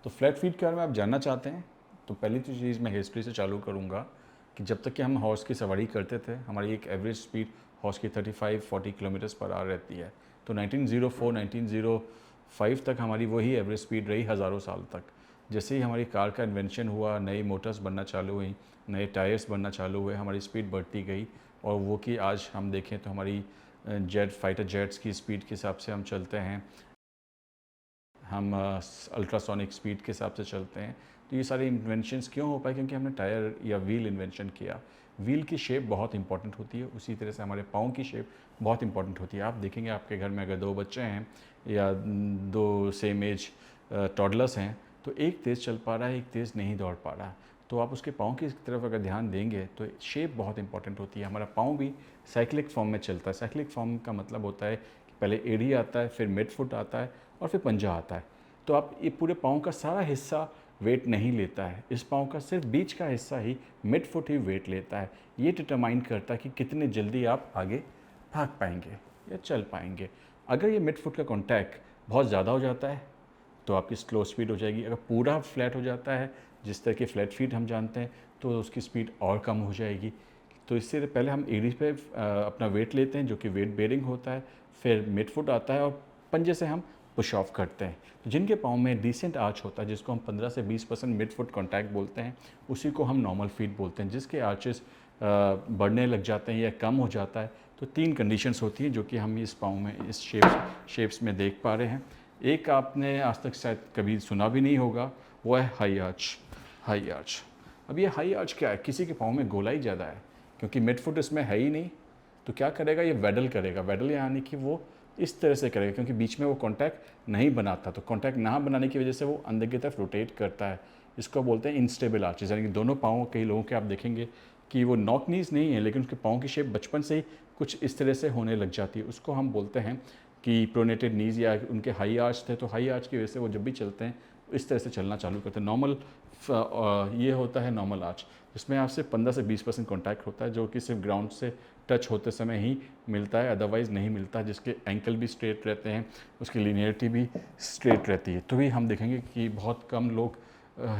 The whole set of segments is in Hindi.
तो फ्लैट फीट के बारे में आप जानना चाहते हैं तो पहली तो चीज़ मैं हिस्ट्री से चालू करूँगा कि जब तक कि हम हॉर्स की सवारी करते थे हमारी एक एवरेज स्पीड हॉर्स की 35-40 किलोमीटर्स पर आवर रहती है। तो 1904 1905 तक हमारी वही एवरेज स्पीड रही हज़ारों साल तक। जैसे ही हमारी कार का इन्वेंशन हुआ, नई मोटर्स बनना चालू हुई, नए टायर्स बनना चालू हुए, हमारी स्पीड बढ़ती गई और वो कि आज हम देखें तो हमारी जेट फाइटर जेट्स की स्पीड के हिसाब से हम चलते हैं, हम अल्ट्रासोनिक स्पीड के हिसाब से चलते हैं। तो ये सारे इन्वेंशंस क्यों हो पाए? क्योंकि हमने टायर या व्हील इन्वेंशन किया। व्हील की शेप बहुत इंपॉर्टेंट होती है, उसी तरह से हमारे पाँव की शेप बहुत इंपॉर्टेंट होती है। आप देखेंगे आपके घर में अगर 2 बच्चे हैं या 2 सेम एज टॉडलर्स हैं तो एक तेज़ चल पा रहा है, एक तेज़ नहीं दौड़ पा रहा है। तो आप उसके पाँव की तरफ अगर ध्यान देंगे तो शेप बहुत इंपॉर्टेंट होती है। हमारा पाँव भी साइक्लिक फॉर्म में चलता है। साइक्लिक फॉर्म का मतलब होता है कि पहले एड़ी आता है, फिर मिड फुट आता है और फिर पंजा आता है। तो आप ये पूरे पाँव का सारा हिस्सा वेट नहीं लेता है, इस पाँव का सिर्फ बीच का हिस्सा ही मिड फुट ही वेट लेता है। ये डिटरमाइन करता है कि कितने जल्दी आप आगे भाग पाएंगे या चल पाएंगे। अगर ये मिड फुट का कॉन्टैक्ट बहुत ज़्यादा हो जाता है तो आपकी स्लो स्पीड हो जाएगी। अगर पूरा फ्लैट हो जाता है, जिस तरह के फ्लैट फीट हम जानते हैं, तो उसकी स्पीड और कम हो जाएगी। तो इससे पहले हम एड़ी पे अपना वेट लेते हैं जो कि वेट बेयरिंग होता है, फिर मिड फुट आता है और पंजे से हम पुश ऑफ करते हैं। तो जिनके पाँव में डिसेंट आर्च होता है, जिसको हम 15 से 20% मिड फुट कॉन्टैक्ट बोलते हैं, उसी को हम नॉर्मल फीट बोलते हैं। जिसके आर्चेस बढ़ने लग जाते हैं या कम हो जाता है तो 3 कंडीशंस होती हैं जो कि हम इस पाँव में इस शेप्स में देख पा रहे हैं। एक आपने आज तक शायद कभी सुना भी नहीं होगा, वो है हाई आर्च। हाई आर्च, अब ये हाई आर्च क्या है? किसी के पाँव में गोलाई ज़्यादा है क्योंकि मिड फुट इसमें है ही नहीं, तो क्या करेगा? ये वेडल करेगा। वेडल यानी कि वो इस तरह से करेगा क्योंकि बीच में वो कॉन्टैक्ट नहीं बनाता, तो कॉन्टैक्ट ना बनाने की वजह से वो अंदर की तरफ रोटेट करता है। इसको बोलते हैं इनस्टेबल आर्चेस, यानी कि दोनों पाँव कई लोगों के आप देखेंगे कि वो नॉक नीज नहीं है लेकिन उसके पाँव की शेप बचपन से ही कुछ इस तरह से होने लग जाती है। उसको हम बोलते हैं कि प्रोनेटेड नीज, या उनके हाई आर्च थे तो हाई आर्च की वजह से वो जब भी चलते हैं इस तरह से चलना चालू करते हैं। नॉर्मल ये होता है नॉर्मल आर्च, जिसमें आपसे 15 से 20% कॉन्टैक्ट होता है जो कि सिर्फ ग्राउंड से टच होते समय ही मिलता है, अदरवाइज़ नहीं मिलता। जिसके एंकल भी स्ट्रेट रहते हैं, उसकी लीनियरिटी भी स्ट्रेट रहती है। तो भी हम देखेंगे कि बहुत कम लोग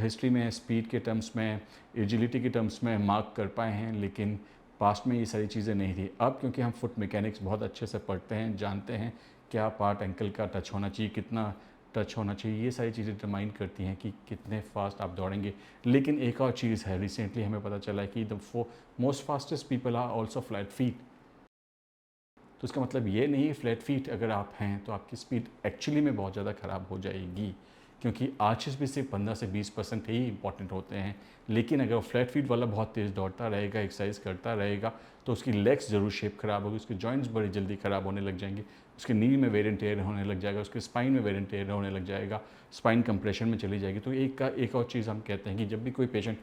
हिस्ट्री में स्पीड के टर्म्स में, एजिलिटी के टर्म्स में मार्क कर पाए हैं, लेकिन पास्ट में ये सारी चीज़ें नहीं थी। अब क्योंकि हम फुट मैकेनिक्स बहुत अच्छे से पढ़ते हैं, जानते हैं क्या पार्ट एंकल का टच होना चाहिए, कितना टच होना चाहिए, ये सारी चीज़ें डिटरमाइन करती हैं कि कितने फास्ट आप दौड़ेंगे। लेकिन एक और चीज़ है, रिसेंटली हमें पता चला है कि the most fastest people are also flat feet. तो इसका मतलब ये नहीं फ्लैट फीट अगर आप हैं तो आपकी स्पीड एक्चुअली में बहुत ज़्यादा ख़राब हो जाएगी, क्योंकि आर्चेस भी सिर्फ 15 से 20% ही इंपॉर्टेंट होते हैं। लेकिन अगर फ्लैट फीट वाला बहुत तेज़ दौड़ता रहेगा, एक्सरसाइज करता रहेगा, तो उसकी लेग्स ज़रूर शेप ख़राब होगी, उसके जॉइंट्स बड़ी जल्दी ख़राब होने लग जाएंगे, उसके नी में वेर एंड टेयर होने लग जाएगा, उसके स्पाइन में वेर एंड टेयर होने लग जाएगा, स्पाइन कंप्रेशन में चली जाएगी। तो एक और चीज़ हम कहते हैं कि जब भी कोई पेशेंट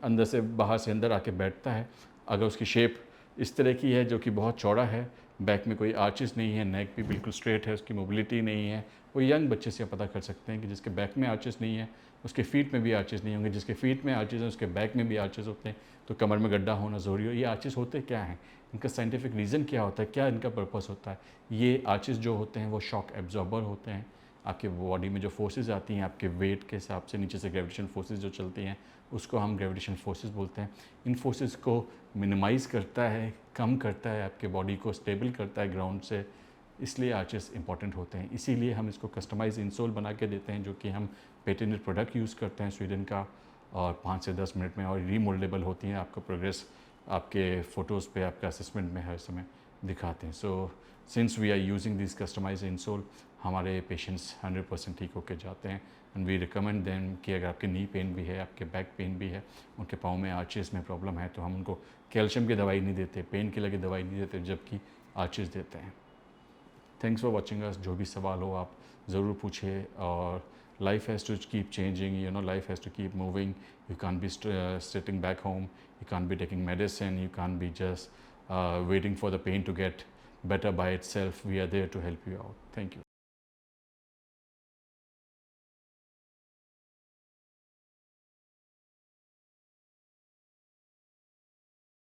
अंदर से बाहर से अंदर आके बैठता है, अगर उसकी शेप इस तरह की है जो कि बहुत चौड़ा है, बैक में कोई आर्चिस नहीं है, नेक भी बिल्कुल स्ट्रेट है, उसकी मोबिलिटी नहीं है, वो यंग बच्चे से पता कर सकते हैं कि जिसके बैक में आर्चिस नहीं है उसके फीट में भी आर्चिस नहीं होंगे, जिसके फीट में आर्चिस हैं उसके बैक में भी आर्चिस होते हैं, तो कमर में गड्ढा होना ज़रूरी हो। ये आर्चिस होते क्या हैं, इनका साइंटिफिक रीज़न क्या होता है, क्या इनका पर्पस होता है? ये आर्चिस जो होते हैं वो शॉक एब्जॉर्बर होते हैं। आपके बॉडी में जो फोर्सेस आती हैं आपके वेट के हिसाब से, नीचे से ग्रेविटेशन फोर्सेस जो चलती हैं उसको हम ग्रेविटेशन फोर्सेस बोलते हैं। इन फोर्सेस को मिनिमाइज़ करता है, कम करता है, आपके बॉडी को स्टेबल करता है ग्राउंड से, इसलिए आर्चेस इंपॉर्टेंट होते हैं। इसीलिए हम इसको कस्टमाइज इंसोल बना के देते हैं जो कि हम पेटेंटेड प्रोडक्ट यूज़ करते हैं स्वीडन का, और 5 से 10 मिनट में और रीमोल्डेबल होती हैं। आपका प्रोग्रेस आपके फ़ोटोज़ पे, आपके असेसमेंट में हर समय दिखाते हैं। So since we are using this customize insole, हमारे पेशेंट्स 100% ठीक होकर जाते हैं। एंड वी रिकमेंड देम कि अगर आपके नी पेन भी है, आपके बैक पेन भी है, उनके पाँव में आर्चेस में प्रॉब्लम है, तो हम उनको कैल्शियम की दवाई नहीं देते, पेन किलर की दवाई नहीं देते, जबकि आर्चेस देते हैं। Thanks for watching us. जो भी सवाल हो आप ज़रूर पूछिए, और life has to keep changing, you know, life has to keep moving. You can't be sitting back home, you can't be taking medicine, you can't be just waiting for the pain to get better by itself. We are there to help you out. Thank you.